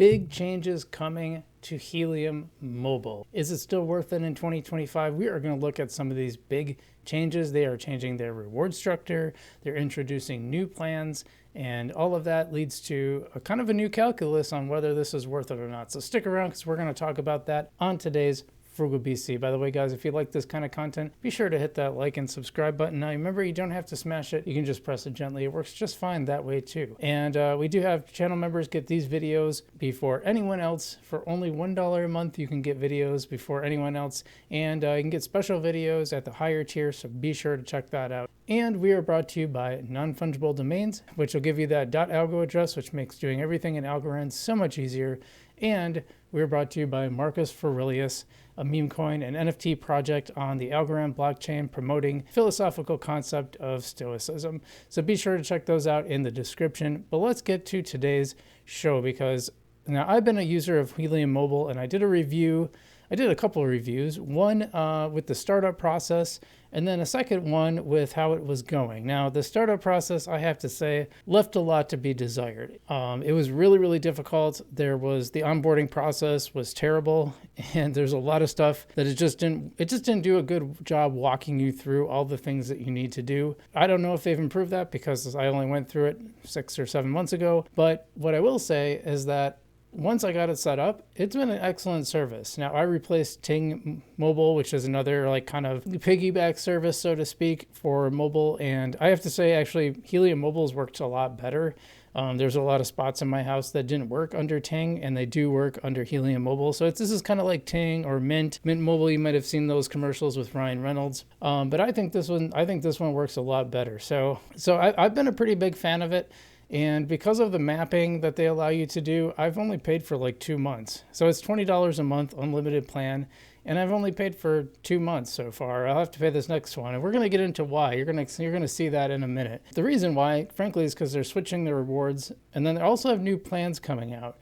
big changes coming to Helium Mobile. Is it still worth it in 2025? We are going to look at some of these big changes. They are changing their reward structure. They're introducing new plans, and all of that leads to a kind of a new calculus on whether this is worth it or not. So stick around because we're going to talk about that on today's Frugal BC. By the way, guys, if you like this kind of content, be sure to hit that like and subscribe button. Now, remember, you don't have to smash it. You can just press it gently. It works just fine that way too. And we do have channel members get these videos before anyone else. For only $1 a month, you can get videos before anyone else. And you can get special videos at the higher tier, so be sure to check that out. And we are brought to you by non-fungible domains, which will give you that .algo address, which makes doing everything in Algorand so much easier. And we're brought to you by Marcus Aurelius, a meme coin and NFT project on the Algorand blockchain promoting philosophical concept of Stoicism. So be sure to check those out in the description. But let's get to today's show, because now I've been a user of Helium Mobile and I did a review. I did a couple of reviews, one with the startup process, and then a second one with how it was going. Now, the startup process, I have to say, left a lot to be desired. It was really, really difficult. The onboarding process was terrible, and there's a lot of stuff that it just didn't do a good job walking you through all the things that you need to do. I don't know if they've improved that because I only went through it 6 or 7 months ago, but what I will say is that once I got it set up, it's been an excellent service. Now, I replaced Ting Mobile, which is another like kind of piggyback service, so to speak, for mobile. And I have to say, actually, Helium Mobile's worked a lot better. There's a lot of spots in my house that didn't work under Ting, and they do work under Helium Mobile. So this is kind of like Ting or Mint Mobile. You might have seen those commercials with Ryan Reynolds. But I think this one works a lot better. So I've been a pretty big fan of it. And because of the mapping that they allow you to do, I've only paid for like 2 months. So it's $20 a month, unlimited plan. And I've only paid for 2 months so far. I'll have to pay this next one. And we're going to get into why. You're going to see that in a minute. The reason why, frankly, is because they're switching the rewards. And then they also have new plans coming out.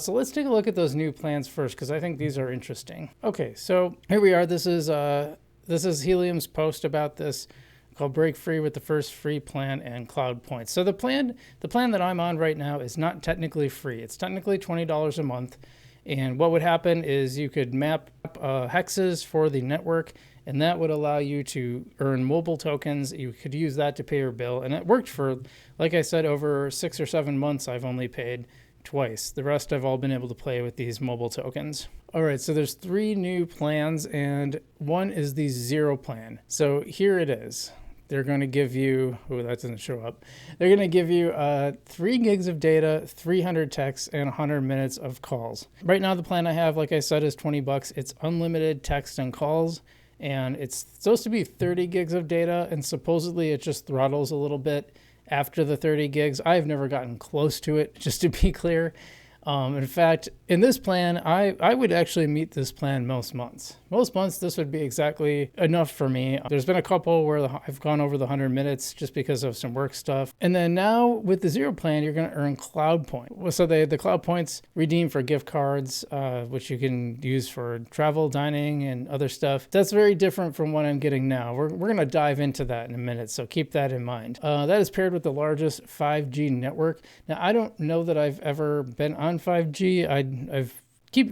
So let's take a look at those new plans first, because I think these are interesting. Okay, so here we are. This is Helium's post about this, called Break Free with the First Free Plan and Cloud Points. So the plan that I'm on right now is not technically free. It's technically $20 a month. And what would happen is you could map hexes for the network, and that would allow you to earn mobile tokens. You could use that to pay your bill. And it worked for, like I said, over 6 or 7 months. I've only paid twice. The rest I've all been able to play with these mobile tokens. All right, so there's 3 new plans, and one is the 0 plan. So here it is. They're going to give you, oh, that doesn't show up. They're going to give you 3 gigs of data, 300 texts, and 100 minutes of calls. Right now, the plan I have, like I said, is $20. It's unlimited text and calls, and it's supposed to be 30 gigs of data, and supposedly it just throttles a little bit after the 30 gigs. I've never gotten close to it, just to be clear. In fact, in this plan, I would actually meet this plan most months. Most months, this would be exactly enough for me. There's been a couple where I've gone over the 100 minutes just because of some work stuff. And then now with the 0 plan, you're going to earn cloud points. So the cloud points redeem for gift cards, which you can use for travel, dining, and other stuff. That's very different from what I'm getting now. We're going to dive into that in a minute, so keep that in mind. That is paired with the largest 5G network. Now, I don't know that I've ever been on 5G. I've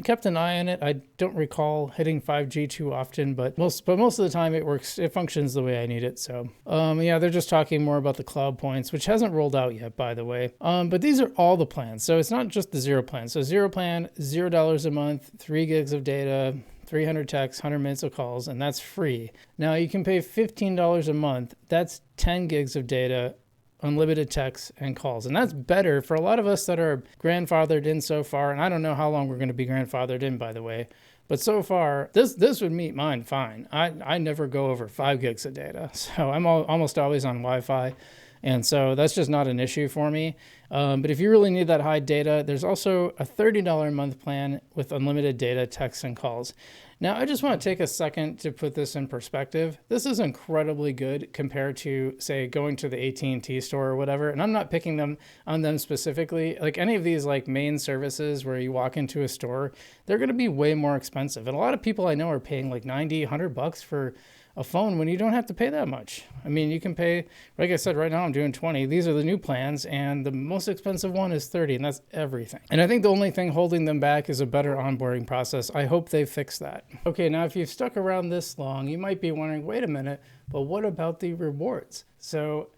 kept an eye on it. I don't recall hitting 5G too often, but most of the time it works. It functions the way I need it. So yeah, they're just talking more about the cloud points, which hasn't rolled out yet, by the way. But these are all the plans. So it's not just the 0 plan. So 0 plan, $0 a month, 3 gigs of data, 300 texts, 100 minutes of calls, and that's free. Now you can pay $15 a month. That's 10 gigs of data, unlimited texts and calls. And that's better for a lot of us that are grandfathered in so far. And I don't know how long we're going to be grandfathered in, by the way. But so far, this would meet mine fine. I never go over 5 gigs of data. So I'm almost always on Wi-Fi. And so that's just not an issue for me. But if you really need that high data, there's also a $30 a month plan with unlimited data, texts, and calls. Now, I just want to take a second to put this in perspective. This is incredibly good compared to, say, going to the AT&T store or whatever. And I'm not picking them on them specifically. Like any of these like main services where you walk into a store, they're going to be way more expensive. And a lot of people I know are paying like $90, $100 for a phone when you don't have to pay that much. I mean, you can pay, like I said, right now I'm doing 20. These are the new plans, and the most expensive one is 30, and that's everything. And I think the only thing holding them back is a better onboarding process. I hope they fix that. Okay, now if you've stuck around this long, you might be wondering, wait a minute, but what about the rewards? So,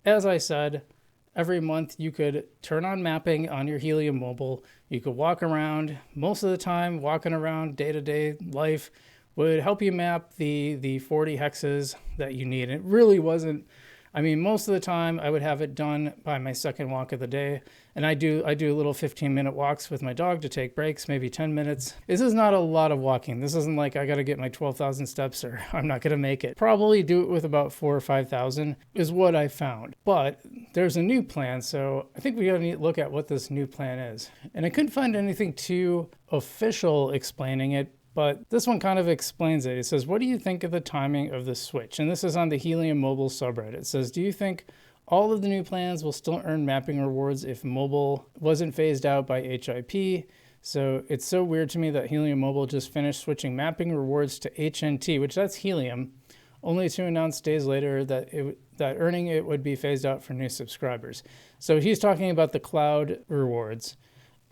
as I said, every month you could turn on mapping on your Helium Mobile. You could walk around. Most of the time, walking around day-to-day life would help you map the 40 hexes that you need. It really wasn't, I mean, most of the time I would have it done by my second walk of the day. And I do little 15-minute walks with my dog to take breaks, maybe 10 minutes. This is not a lot of walking. This isn't like I got to get my 12,000 steps or I'm not going to make it. Probably do it with about 4,000 or 5,000 is what I found. But there's a new plan, so I think we got to look at what this new plan is. And I couldn't find anything too official explaining it, but this one kind of explains it. It says, what do you think of the timing of the switch? And this is on the Helium Mobile subreddit. It says, do you think all of the new plans will still earn mapping rewards if mobile wasn't phased out by HIP? So it's so weird to me that Helium Mobile just finished switching mapping rewards to HNT, which that's Helium, only to announce days later that earning it would be phased out for new subscribers. So he's talking about the cloud rewards.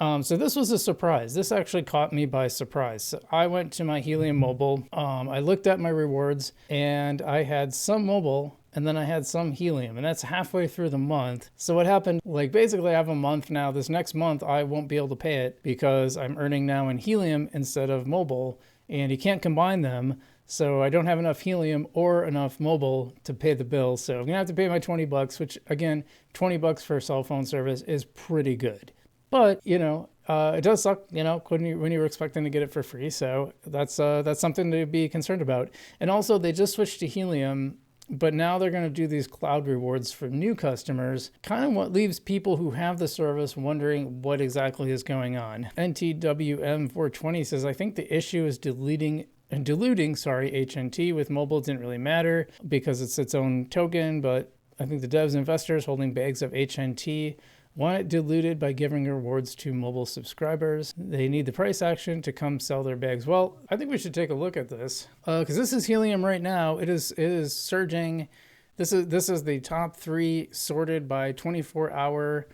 So this was a surprise. This actually caught me by surprise. So I went to my Helium Mobile. I looked at my rewards, and I had some mobile, and then I had some Helium, and that's halfway through the month. So what happened, like basically I have a month now. This next month, I won't be able to pay it because I'm earning now in Helium instead of mobile, and you can't combine them. So I don't have enough Helium or enough mobile to pay the bill. So I'm gonna have to pay my $20, which again, $20 for cell phone service is pretty good. But, it does suck, when you were expecting to get it for free. So that's something to be concerned about. And also, they just switched to Helium, but now they're going to do these cloud rewards for new customers, kind of what leaves people who have the service wondering what exactly is going on. NTWM420 says, I think the issue is diluting HNT with mobile didn't really matter because it's its own token, but I think the devs and investors holding bags of HNT want it diluted by giving rewards to mobile subscribers. They need the price action to come sell their bags. Well, I think we should take a look at this because this is Helium right now. It is surging. This is the top 3 sorted by 24-hour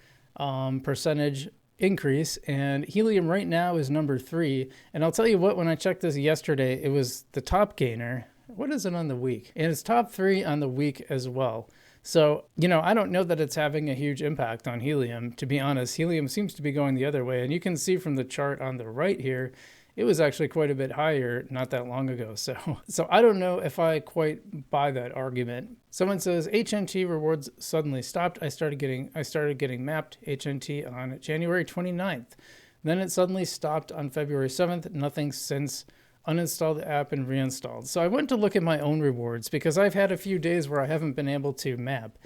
percentage increase, and Helium right now is number 3. And I'll tell you what, when I checked this yesterday, it was the top gainer. What is it on the week? And it's top 3 on the week as well. So, I don't know that it's having a huge impact on Helium. To be honest, Helium seems to be going the other way. And you can see from the chart on the right here, it was actually quite a bit higher not that long ago. So I don't know if I quite buy that argument. Someone says HNT rewards suddenly stopped. I started getting mapped HNT on January 29th. Then it suddenly stopped on February 7th. Nothing since. Uninstalled the app and reinstalled. So I went to look at my own rewards because I've had a few days where I haven't been able to map.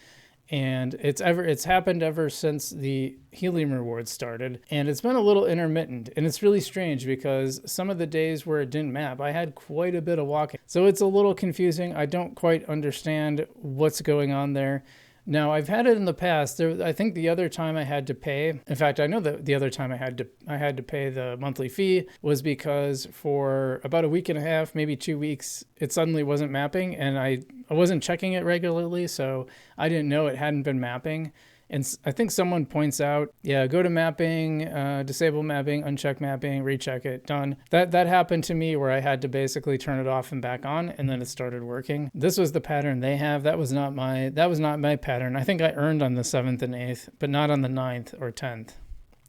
And it's happened ever since the Helium rewards started. And it's been a little intermittent. And it's really strange because some of the days where it didn't map, I had quite a bit of walking. So it's a little confusing. I don't quite understand what's going on there. Now, I've had it in the past. I think the other time I had to pay, in fact, I know that the other time I had to pay the monthly fee was because for about a week and a half, maybe 2 weeks, it suddenly wasn't mapping, and I wasn't checking it regularly, so I didn't know it hadn't been mapping. And I think someone points out, go to mapping, disable mapping, uncheck mapping, recheck it, done. That happened to me where I had to basically turn it off and back on, and then it started working. This was the pattern they have. That was not my pattern. I think I earned on the 7th and 8th, but not on the 9th or 10th.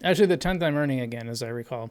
Actually, the 10th I'm earning again, as I recall.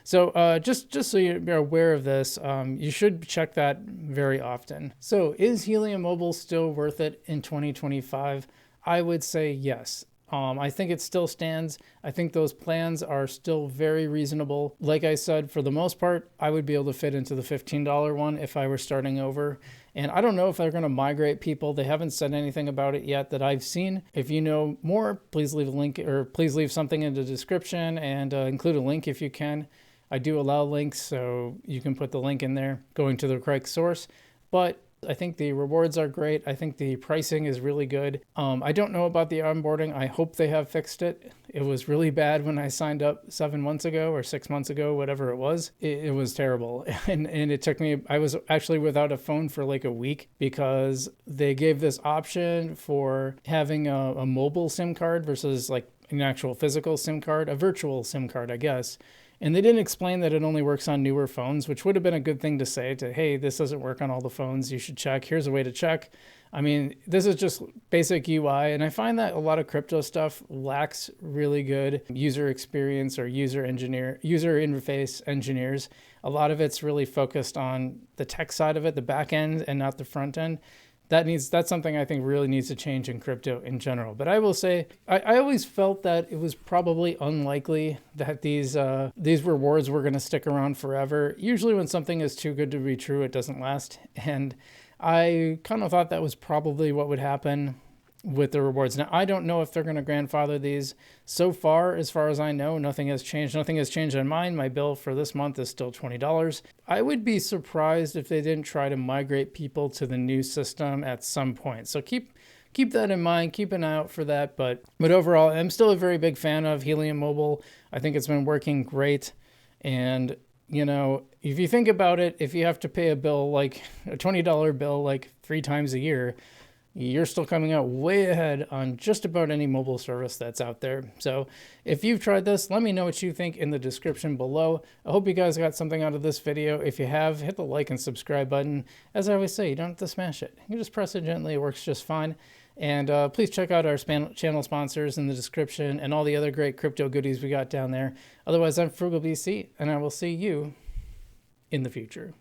So just so you're aware of this, you should check that very often. So is Helium Mobile still worth it in 2025? I would say yes. I think it still stands. I think those plans are still very reasonable. Like I said, for the most part, I would be able to fit into the $15 one if I were starting over. And I don't know if they're going to migrate people. They haven't said anything about it yet that I've seen. If you know more, please leave a link or please leave something in the description and include a link if you can. I do allow links, so you can put the link in there going to the correct source. But I think the rewards are great. I think the pricing is really good. I don't know about the onboarding. I hope they have fixed it. It was really bad when I signed up 7 months ago or 6 months ago, whatever it was. It was terrible. And it took me, I was actually without a phone for like a week because they gave this option for having a mobile SIM card versus like an actual physical SIM card, a virtual SIM card, I guess. And they didn't explain that it only works on newer phones, which would have been a good thing to say to, hey, this doesn't work on all the phones. You should check. Here's a way to check. I mean, this is just basic UI. And I find that a lot of crypto stuff lacks really good user experience or user interface engineers. A lot of it's really focused on the tech side of it, the back end, and not the front end. That's something I think really needs to change in crypto in general. But I will say, I always felt that it was probably unlikely that these rewards were going to stick around forever. Usually when something is too good to be true, it doesn't last. And I kind of thought that was probably what would happen with the rewards. Now, I don't know if they're going to grandfather these. So far as I know, nothing has changed. Nothing has changed on mine. My bill for this month is still $20. I would be surprised if they didn't try to migrate people to the new system at some point. So keep that in mind. Keep an eye out for that. But overall, I'm still a very big fan of Helium Mobile. I think it's been working great. And you know, if you think about it, if you have to pay a bill, like a $20 bill, like 3 times a year, you're still coming out way ahead on just about any mobile service that's out there. So if you've tried this, let me know what you think in the description below. I hope you guys got something out of this video. If you have, hit the like and subscribe button. As I always say, you don't have to smash it. You just press it gently. It works just fine. And please check out our channel sponsors in the description and all the other great crypto goodies we got down there. Otherwise, I'm Frugal BC, and I will see you in the future.